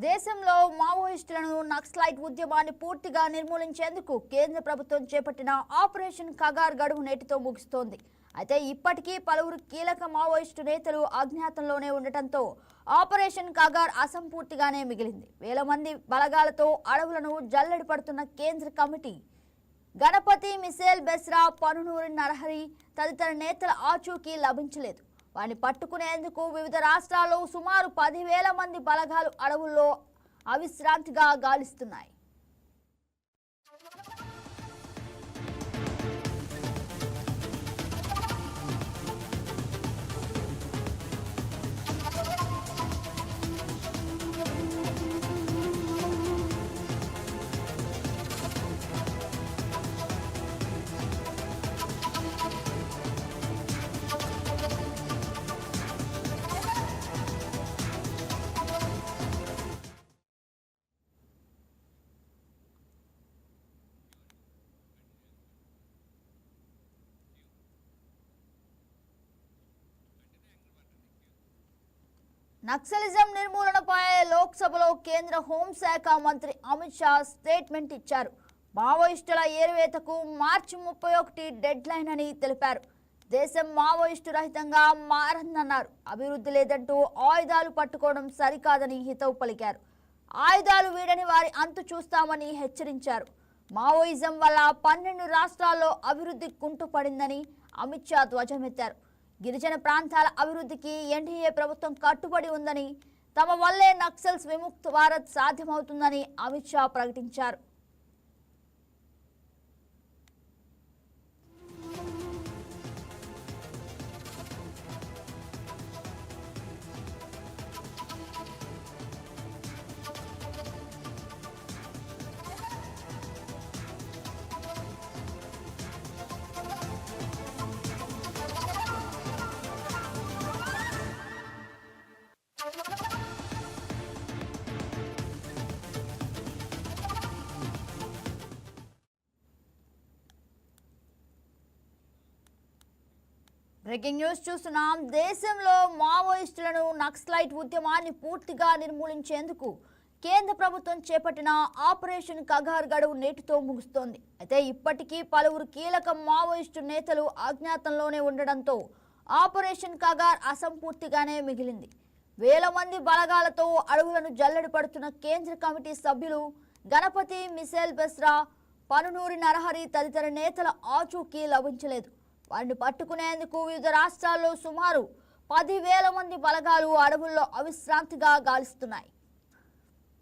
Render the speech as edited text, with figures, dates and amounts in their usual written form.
దేశంలో మావోయిస్టులను నక్సలైట్ ఉద్యమాన్ని పూర్తిగా నిర్మూలించేందుకు కేంద్ర ప్రభుత్వం చేపట్టిన ఆపరేషన్ కగార్ గడువు నేటితో ముగుస్తోంది. అయితే ఇప్పటికీ పలువురు కీలక మావోయిస్టు నేతలు అజ్ఞాతంలోనే ఉండటంతో ఆపరేషన్ కగార్ అసంపూర్తిగానే మిగిలింది. వేల మంది బలగాలతో అడవులను జల్లెడ పడుతున్న కేంద్ర కమిటీ గణపతి మిసేల్ బెస్రా, పనునూరి నరహరి తదితర నేతల ఆచూకీ లభించలేదు. వారిని పట్టుకునేందుకు వివిధ రాష్ట్రాల్లో సుమారు 10,000 మంది బలగాలు అడవుల్లో అవిశ్రాంతిగా గాలిస్తున్నాయి. నక్సలిజం నిర్మూలనపై లోక్సభలో కేంద్ర హోంశాఖ మంత్రి అమిత్ షా స్టేట్మెంట్ ఇచ్చారు. మావోయిస్టుల ఏరువేతకు మార్చి 31 డెడ్ లైన్ అని తెలిపారు. దేశం మావోయిస్టు రహితంగా మారన్నారు. అభివృద్ధి లేదంటూ ఆయుధాలు పట్టుకోవడం సరికాదని హితవు పలికారు. ఆయుధాలు వీడని వారి అంతు చూస్తామని హెచ్చరించారు. మావోయిజం వల్ల 12 రాష్ట్రాల్లో అభివృద్ధి కుంటుపడిందని అమిత్ షా ధ్వజమెత్తారు. గిరిజన ప్రాంతాల అభివృద్ధికి ఎన్డీఏ ప్రభుత్వం కట్టుబడి ఉందని, తమ వల్లే నక్సల్స్ విముక్త భారత్ సాధ్యమవుతుందని అమిత్ షా ప్రకటించారు. బ్రేకింగ్ న్యూస్ చూస్తున్నాం. దేశంలో మావోయిస్టులను నక్సలైట్ ఉద్యమాన్ని పూర్తిగా నిర్మూలించేందుకు కేంద్ర ప్రభుత్వం చేపట్టిన ఆపరేషన్ కగార్ గడువు నేటితో ముగుస్తోంది. అయితే ఇప్పటికీ పలువురు కీలక మావోయిస్టు నేతలు అజ్ఞాతంలోనే ఉండడంతో ఆపరేషన్ కగార్ అసంపూర్తిగానే మిగిలింది. వేల మంది బలగాలతో అడవులను జల్లెడ పడుతున్న కేంద్ర కమిటీ సభ్యులు గణపతి మిసేల్ బెస్రా, పనునూరి నరహరి తదితర నేతల ఆచూకీ లభించలేదు. వారిని పట్టుకునేందుకు వివిధ రాష్ట్రాల్లో సుమారు 10,000 మంది బలగాలు అడవుల్లో అవిశ్రాంతిగా గాలిస్తున్నాయి.